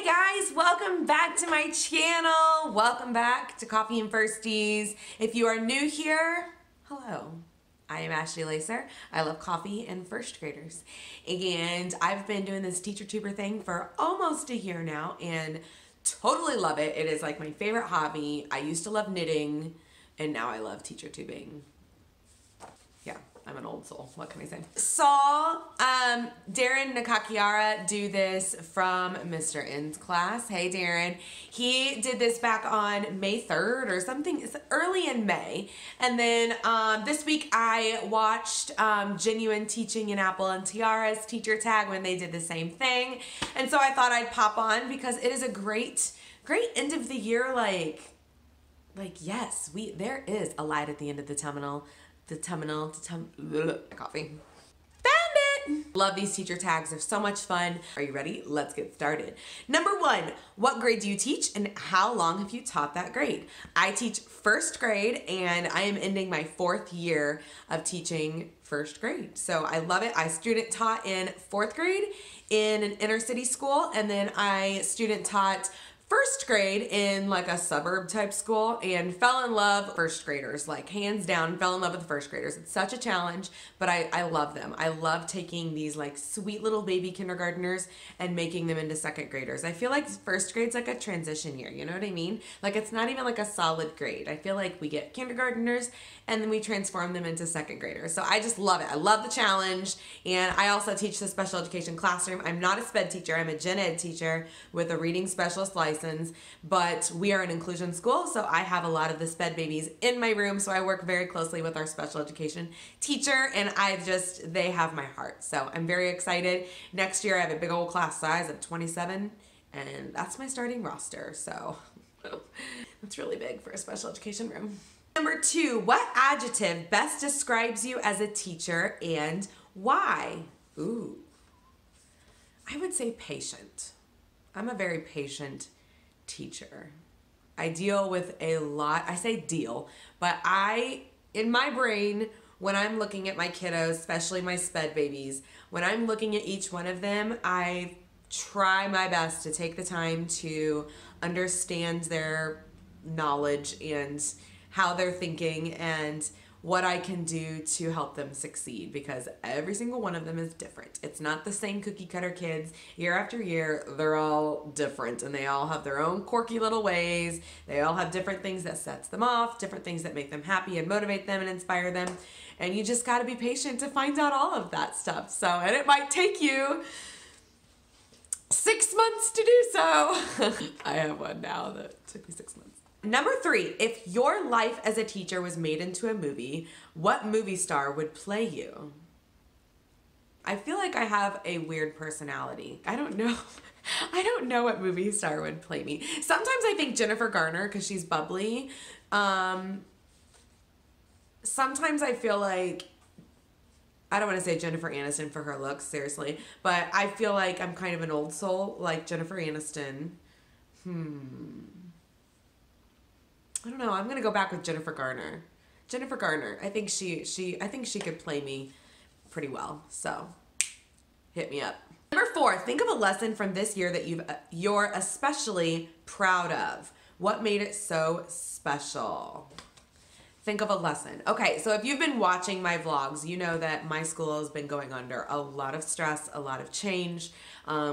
Hey guys, welcome back to my channel. Welcome back to Coffee and Firsties. If you are new here, hello. I am Ashley Lacer. I love coffee and first graders. And I've been doing this teacher tuber thing for almost a year now and totally love it. It is like my favorite hobby. I used to love knitting and now I love teacher tubing. Yeah, I'm an old soul. What can I say? Saw Darren Nakakiara do this from Mr. N's class. Hey, Darren. He did this back on May 3rd or something. It's early in May. And then this week I watched Genuine Teaching in Apple and Tiara's teacher tag when they did the same thing. And so I thought I'd pop on because it is a great end of the year. Like yes, there is a light at the end of the tunnel. Coffee. Found it! Love these teacher tags. They're so much fun. Are you ready? Let's get started. Number 1, what grade do you teach and how long have you taught that grade? I teach first grade and I am ending my 4th year of teaching first grade. So I love it. I student taught in 4th grade in an inner city school and then I student taught first grade in like a suburb type school and fell in love with first graders, like hands down fell in love with the first graders. It's such a challenge, but I love them. I love taking these like sweet little baby kindergartners and making them into second graders. I feel like first grade's like a transition year, you know what I mean? Like it's not even like a solid grade. I feel like we get kindergartners and then we transform them into second graders. So I just love it. I love the challenge. And I also teach the special education classroom. I'm not a SPED teacher. I'm a gen ed teacher with a reading specialist license. But we are an inclusion school, so I have a lot of the SPED babies in my room, so I work very closely with our special education teacher, and they have my heart. So I'm very excited. Next year I have a big old class size of 27, and that's my starting roster, so that's really big for a special education room. Number 2, what adjective best describes you as a teacher and why? Ooh, I would say patient. I'm a very patient teacher. I deal with a lot. I say deal, but in my brain, when I'm looking at my kiddos, especially my SPED babies, when I'm looking at each one of them, I try my best to take the time to understand their knowledge and how they're thinking and what I can do to help them succeed because every single one of them is different. It's not the same cookie cutter kids. Year after year, they're all different and they all have their own quirky little ways. They all have different things that sets them off, different things that make them happy and motivate them and inspire them. And you just gotta be patient to find out all of that stuff. So, and it might take you 6 months to do so. I have one now that took me 6 months. Number 3, if your life as a teacher was made into a movie, what movie star would play you? I feel like I have a weird personality. I don't know. I don't know what movie star would play me. Sometimes I think Jennifer Garner because she's bubbly. Sometimes I feel like, I don't want to say Jennifer Aniston for her looks, seriously, but I feel like I'm kind of an old soul, like Jennifer Aniston. I don't know. I'm gonna go back with Jennifer Garner. Jennifer Garner. I think she could play me pretty well. So, hit me up. Number 4. Think of a lesson from this year that you're especially proud of. What made it so special? Think of a lesson. Okay, so if you've been watching my vlogs, you know that my school has been going under a lot of stress, a lot of change.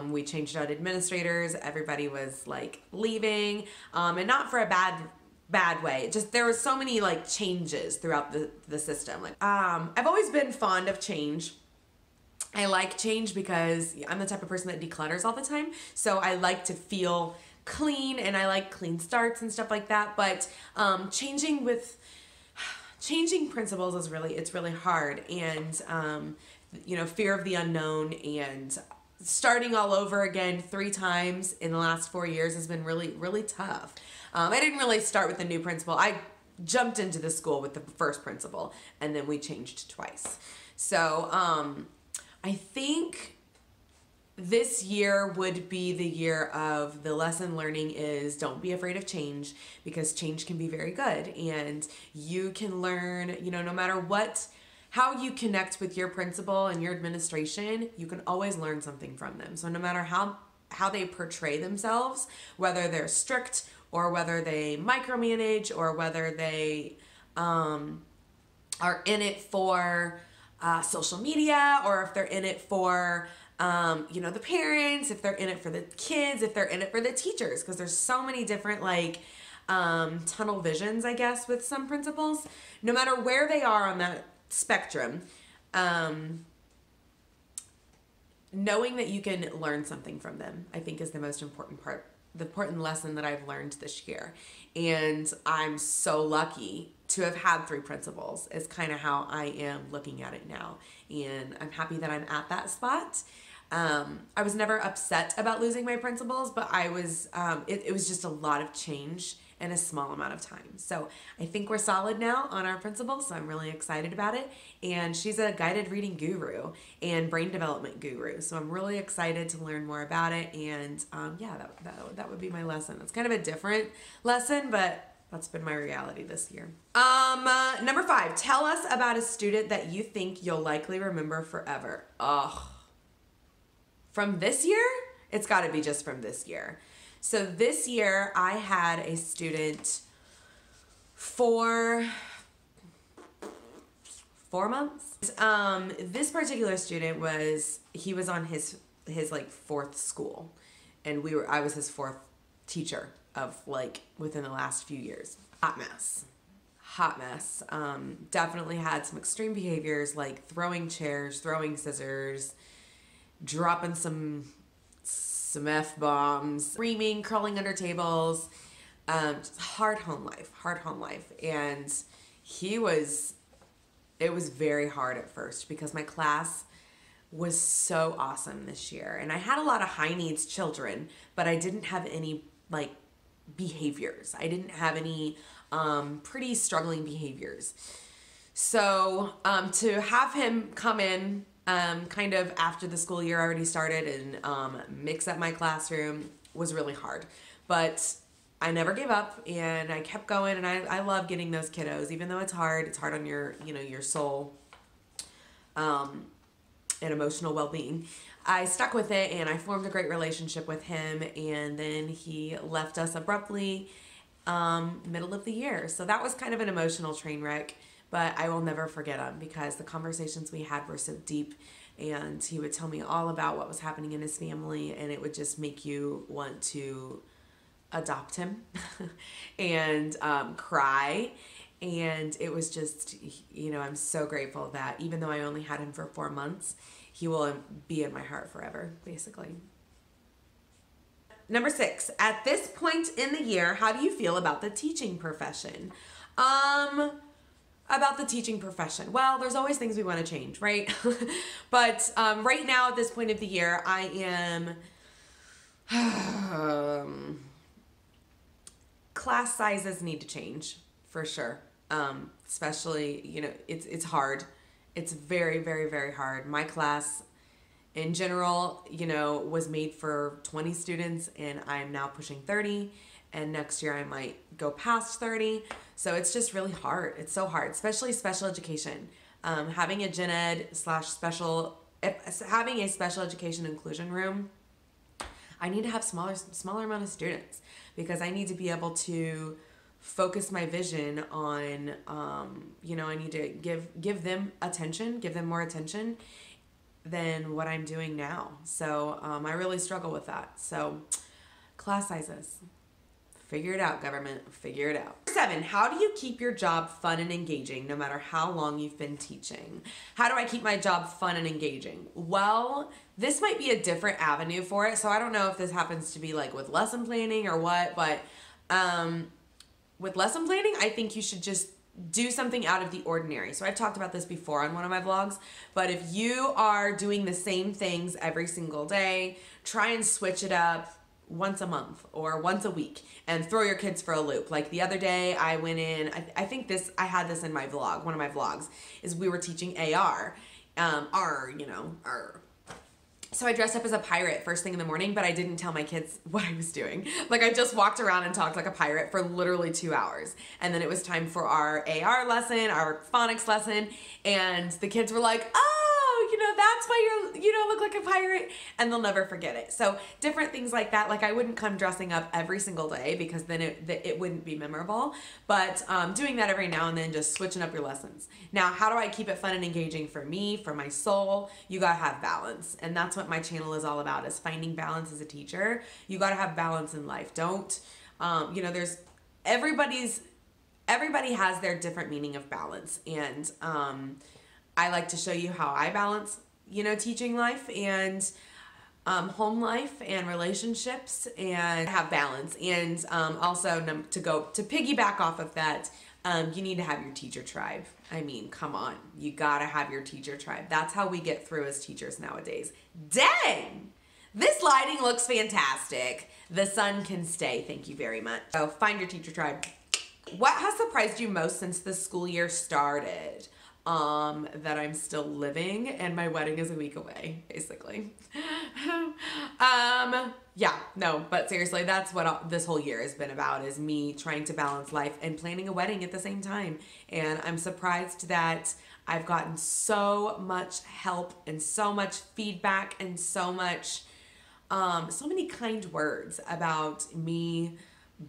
We changed out administrators. Everybody was like leaving, and not for a bad way. Just there were so many like changes throughout the system. Like I've always been fond of change. I like change because I'm the type of person that declutters all the time. So I like to feel clean and I like clean starts and stuff like that. But changing principles is really hard, and you know, fear of the unknown and starting all over again 3 times in the last 4 years has been really tough. I didn't really start with the new principal. I jumped into the school with the first principal and then we changed twice. So I think this year would be the year of the lesson learning is don't be afraid of change because change can be very good and you can learn, you know, no matter how you connect with your principal and your administration, you can always learn something from them. So no matter how portray themselves, whether they're strict or whether they micromanage or whether they are in it for social media, or if they're in it for the parents, if they're in it for the kids, if they're in it for the teachers, because there's so many different tunnel visions, I guess, with some principals. No matter where they are on that spectrum, knowing that you can learn something from them, I think, is the most important part, the important lesson that I've learned this year. And I'm so lucky to have had 3 principals, is kind of how I am looking at it now. And I'm happy that I'm at that spot. I was never upset about losing my principals, but I was, it was just a lot of change in a small amount of time. So I think we're solid now on our principal, so I'm really excited about it. And she's a guided reading guru and brain development guru, so I'm really excited to learn more about it. And yeah, that would be my lesson. It's kind of a different lesson, but that's been my reality this year. Number 5, tell us about a student that you think you'll likely remember forever. From this year? It's got to be just from this year. So this year I had a student for 4 months. This particular student was on his like 4th school, and I was his 4th teacher of within the last few years. Hot mess. Definitely had some extreme behaviors like throwing chairs, throwing scissors, dropping some F-bombs, screaming, crawling under tables, just hard home life. And it was very hard at first because my class was so awesome this year. And I had a lot of high needs children, but I didn't have any behaviors. I didn't have any pretty struggling behaviors. So to have him come in kind of after the school year already started and mix up my classroom was really hard. But I never gave up, and I kept going, and I love getting those kiddos, even though it's hard on your, your soul and emotional well-being. I stuck with it, and I formed a great relationship with him, and then he left us abruptly middle of the year. So that was kind of an emotional train wreck. But I will never forget him because the conversations we had were so deep, and he would tell me all about what was happening in his family, and it would just make you want to adopt him and cry. And it was just, I'm so grateful that even though I only had him for 4 months, he will be in my heart forever, basically. Number 6, at this point in the year, how do you feel about the teaching profession? About the teaching profession. Well, there's always things we want to change, right? But right now at this point of the year, I am class sizes need to change for sure. Especially, it's hard. It's very, very, very hard. My class in general, was made for 20 students, and I'm now pushing 30. And next year I might go past 30. So it's just really hard. It's so hard, especially special education. Having a gen ed / having a special education inclusion room, I need to have smaller amount of students because I need to be able to focus my vision on, I need to give them attention, give them more attention than what I'm doing now. So I really struggle with that. So class sizes. Figure it out, government. Figure it out. 7, how do you keep your job fun and engaging no matter how long you've been teaching? How do I keep my job fun and engaging? Well, this might be a different avenue for it. So I don't know if this happens to be with lesson planning or what, but with lesson planning, I think you should just do something out of the ordinary. So I've talked about this before on one of my vlogs, but if you are doing the same things every single day, try and switch it up once a month or once a week and throw your kids for a loop. Like the other day I went in, I think I had this in my vlog, one of my vlogs, is we were teaching AR, So I dressed up as a pirate first thing in the morning, but I didn't tell my kids what I was doing. I just walked around and talked like a pirate for literally 2 hours. And then it was time for our AR lesson, our phonics lesson, and the kids were like, oh, that's why you don't look like a pirate, and they'll never forget it. So different things like that. Like I wouldn't come dressing up every single day because then it wouldn't be memorable, but doing that every now and then, just switching up your lessons. Now, how do I keep it fun and engaging for me, for my soul? You gotta have balance, and that's what my channel is all about, is finding balance as a teacher. You gotta have balance in life. Don't, there's everybody has their different meaning of balance, and I like to show you how I balance, teaching life and home life and relationships, and have balance. And also to piggyback off of that, you need to have your teacher tribe. I mean, come on, you gotta have your teacher tribe. That's how we get through as teachers nowadays. Dang! This lighting looks fantastic. The sun can stay, thank you very much. So find your teacher tribe. What has surprised you most since the school year started? That I'm still living and my wedding is a week away, basically. But seriously, that's what this whole year has been about, is me trying to balance life and planning a wedding at the same time. And I'm surprised that I've gotten so much help and so much feedback and so many kind words about me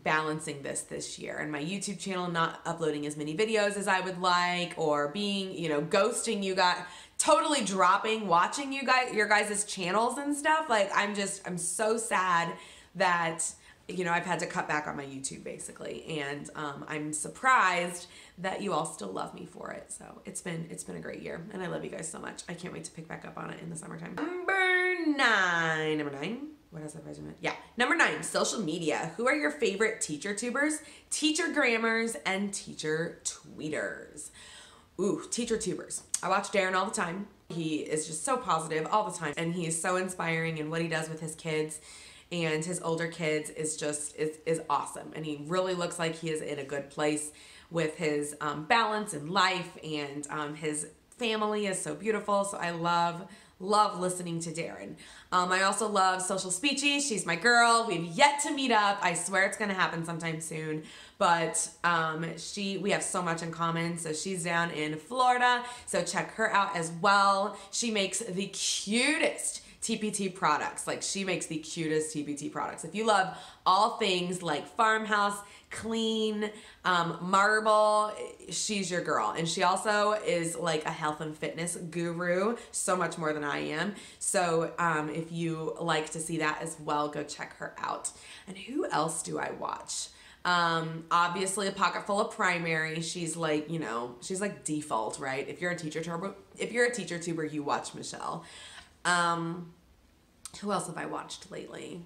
balancing this year, and my YouTube channel not uploading as many videos as I would like, or being, ghosting you guys, totally dropping watching your guys' channels and stuff. Like I'm so sad that I've had to cut back on my YouTube basically, and I'm surprised that you all still love me for it. So it's been a great year, and I love you guys so much. I can't wait to pick back up on it in the summertime. Number nine. What else have I done? Yeah. Number 9, social media. Who are your favorite teacher tubers, teacher grammars, and teacher tweeters? Ooh, teacher tubers. I watch Darren all the time. He is just so positive all the time, and he is so inspiring, and what he does with his kids and his older kids is awesome. And he really looks like he is in a good place with his balance in life, and his family is so beautiful. So I love listening to Darren. I also love Social Speechy. She's my girl. We've yet to meet up. I swear it's gonna happen sometime soon. But we have so much in common. So she's down in Florida. So check her out as well. She makes the cutest TPT products. Like, she makes the cutest TPT products. If you love all things like farmhouse, clean, marble, she's your girl. And she also is like a health and fitness guru, so much more than I am. So if you like to see that as well, go check her out. And who else do I watch? Obviously A Pocket Full of Primary. She's like, she's like default, right? If you're a teacher tuber, you watch Michelle. Who else have I watched lately?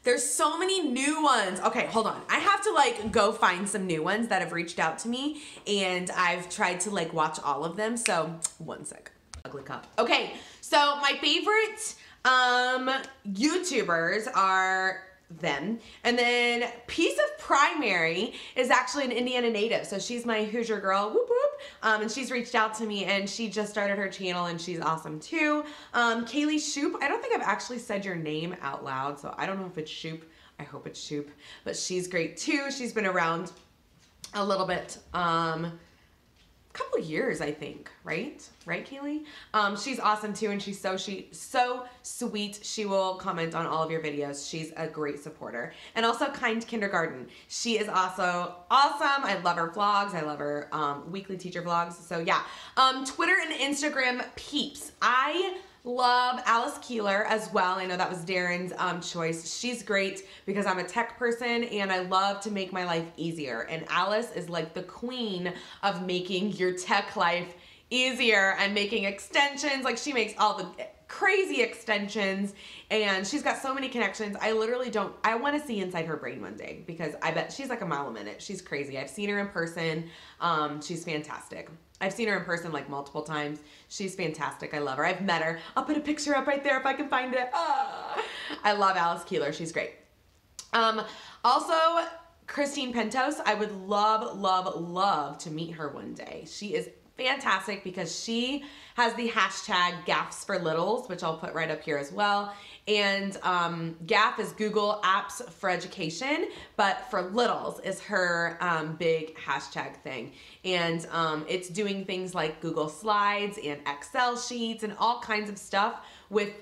There's so many new ones. Okay, hold on. I have to go find some new ones that have reached out to me, and I've tried to watch all of them. So one sec. Ugly cup. Okay, so my favorite YouTubers are them. And then Piece of Primary is actually an Indiana native. So she's my Hoosier girl, whoop whoop. And she's reached out to me, and she just started her channel, and she's awesome too. Kaylee Shoop, I don't think I've actually said your name out loud, so I don't know if it's Shoop. I hope it's Shoop, but she's great too. She's been around a little bit, couple years, I think, right, Kaylee? She's awesome too, and she's so sweet. She will comment on all of your videos. She's a great supporter. And also Kind Kindergarten. She is also awesome. I love her vlogs. I love her weekly teacher vlogs. So yeah, Twitter and Instagram peeps. I love Alice Keeler as well. I know that was Darren's choice. She's great because I'm a tech person and I love to make my life easier. And Alice is like the queen of making your tech life easier and making extensions. Like, she makes all the crazy extensions, and she's got so many connections. I want to see inside her brain one day, because I bet she's like a mile a minute. She's crazy. I've seen her in person. She's fantastic. I've seen her in person multiple times. She's fantastic. I love her. I've met her. I'll put a picture up right there if I can find it. I love Alice Keeler. She's great. Also, Christine Pentos. I would love to meet her one day. She is fantastic because she has the hashtag GAFs for Littles, which I'll put right up here as well. And GAF is Google Apps for Education, but for Littles is her big hashtag thing. And it's doing things like Google Slides and Excel sheets and all kinds of stuff with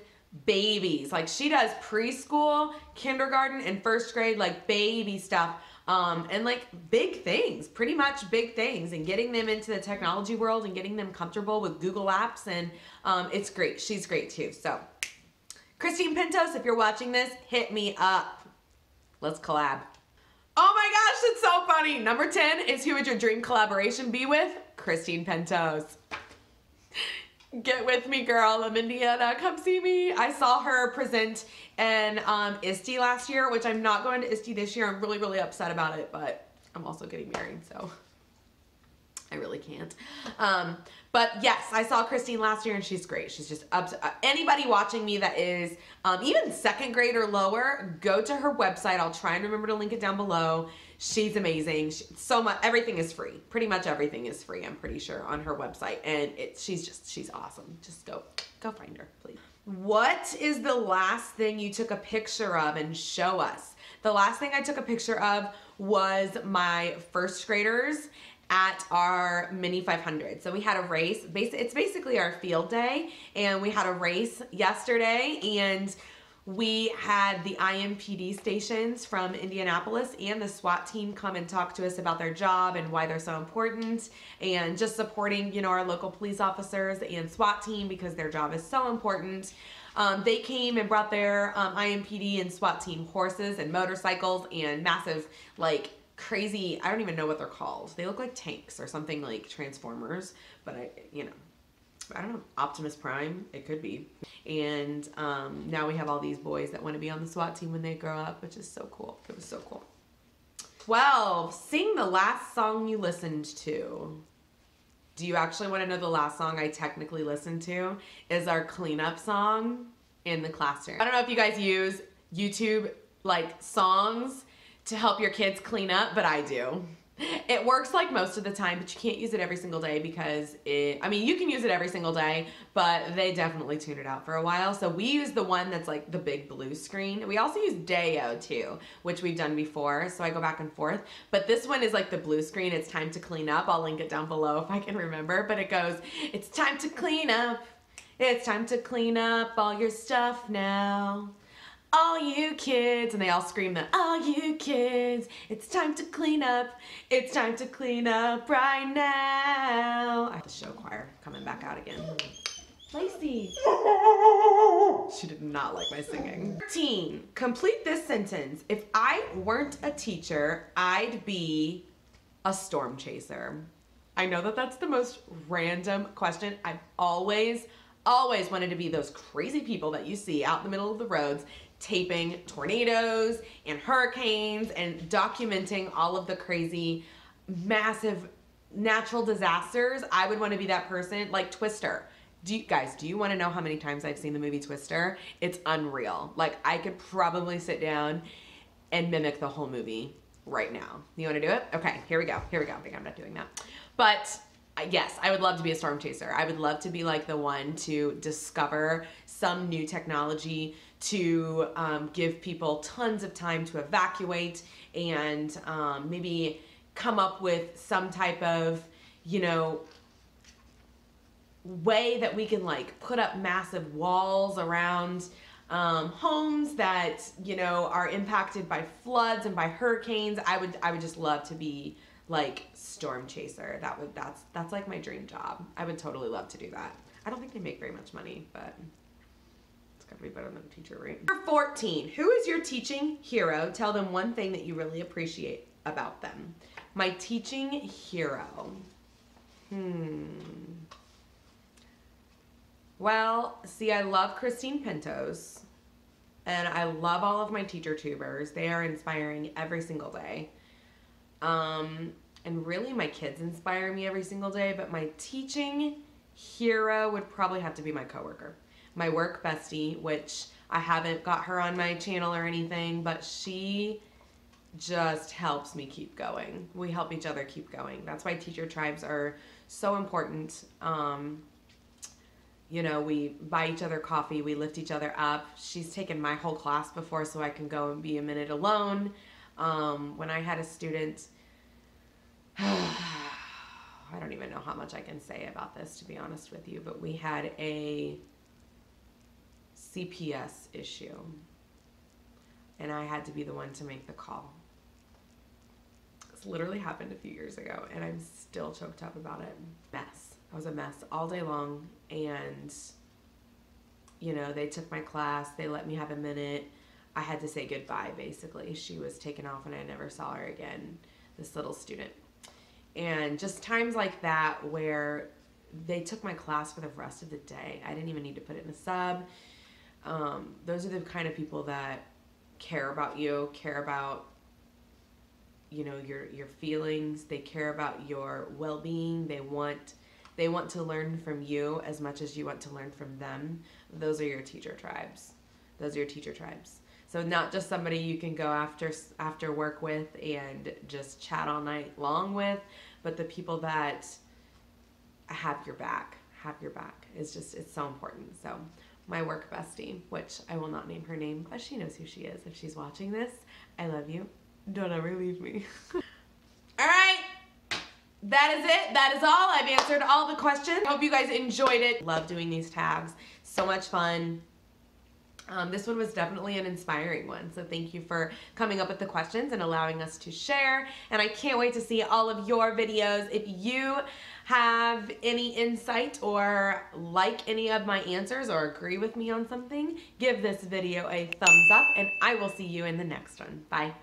babies. Like she does preschool, kindergarten, and first grade, like baby stuff. And like big things, pretty much big things, and getting them into the technology world and getting them comfortable with Google Apps. And it's great. She's great too. So Christine Pintos, if you're watching this, hit me up. Let's collab. Oh my gosh, it's so funny. Number 10 is who would your dream collaboration be with? Christine Pintos. Get with me, girl. I'm Indiana. Come see me. I saw her present in ISTE last year, which I'm not going to ISTE this year. I'm really, really upset about it, but I'm also getting married, so I really can't. But yes, I saw Christine last year and she's great. She's just anybody watching me that is even second grade or lower, go to her website. I'll try and remember to link it down below. She's amazing. So much, everything is free. Pretty much everything is free, I'm pretty sure, on her website. And she's awesome. Just go find her, please. What is the last thing you took a picture of and show us? The last thing I took a picture of was my first graders at our mini 500. So we had a race. It's basically our field day, and we had a race yesterday, and we had the IMPD stations from Indianapolis and the SWAT team come and talk to us about their job and why they're so important, and just supporting, you know, our local police officers and SWAT team because their job is so important. They came and brought their IMPD and SWAT team horses and motorcycles and massive, like, crazy, I don't even know what they're called. They look like tanks or something, like Transformers, but I don't know, Optimus Prime, it could be. And now we have all these boys that want to be on the SWAT team when they grow up, which is so cool. It was so cool. 12, sing the last song you listened to. Do you actually want to know the last song I technically listened to? Is our cleanup song in the classroom. I don't know if you guys use YouTube like songs to help your kids clean up, but I do. It works like most of the time, but you can't use it every single day because I mean, you can use it every single day, but they definitely tune it out for a while. So we use the one that's like the big blue screen. We also use Dayo too, which we've done before, so I go back and forth. But this one is like the blue screen, it's time to clean up. I'll link it down below if I can remember, but it goes, it's time to clean up. It's time to clean up all your stuff now. All you kids, and they all scream that, all you kids, it's time to clean up. It's time to clean up right now. I have the show choir coming back out again. Lacey. She did not like my singing. 13, complete this sentence. If I weren't a teacher, I'd be a storm chaser. I know that that's the most random question. I've always wanted to be those crazy people that you see out in the middle of the roads taping tornadoes and hurricanes and documenting all of the crazy, massive natural disasters. I would want to be that person, like Twister. Do you want to know how many times I've seen the movie Twister? It's unreal. Like, I could probably sit down and mimic the whole movie right now. You want to do it? Okay, here we go. I think I'm not doing that. But yes, I would love to be a storm chaser. I would love to be like the one to discover some new technology to give people tons of time to evacuate and maybe come up with some type of, you know, way that we can like put up massive walls around homes that, you know, are impacted by floods and by hurricanes. I would just love to be like storm chaser. That's like my dream job. I would totally love to do that. I don't think they make very much money, but it's gotta be better than a teacher, right? Number 14, who is your teaching hero? Tell them one thing that you really appreciate about them. My teaching hero. Well, see, I love Christine Pintos, and I love all of my teacher tubers. They are inspiring every single day. And really my kids inspire me every single day, but my teaching hero would probably have to be my coworker. My work bestie, which I haven't got her on my channel or anything, but she just helps me keep going. We help each other keep going. That's why teacher tribes are So important. You know, we buy each other coffee, we lift each other up. She's taken my whole class before so I can go and be a minute alone. When I had a student, I don't even know how much I can say about this, to be honest with you, but we had a CPS issue, and I had to be the one to make the call. This literally happened a few years ago, and I'm still choked up about it. Mess. I was a mess all day long, and, you know, they took my class, they let me have a minute. I had to say goodbye, basically. She was taken off, and I never saw her again, this little student. And just times like that where they took my class for the rest of the day. I didn't even need to put it in a sub. Those are the kind of people that care about you, care about, you know, your feelings. They care about your well-being. They want to learn from you as much as you want to learn from them. Those are your teacher tribes. Those are your teacher tribes. So not just somebody you can go after work with and just chat all night long with, but the people that have your back. Have your back. It's so important. So my work bestie, which I will not name her name, but she knows who she is if she's watching this. I love you. Don't ever leave me. All right. That is it. That is all. I've answered all the questions. I hope you guys enjoyed it. Love doing these tags. So much fun. This one was definitely an inspiring one, so thank you for coming up with the questions and allowing us to share, and I can't wait to see all of your videos. If you have any insight or like any of my answers or agree with me on something, give this video a thumbs up, and I will see you in the next one. Bye.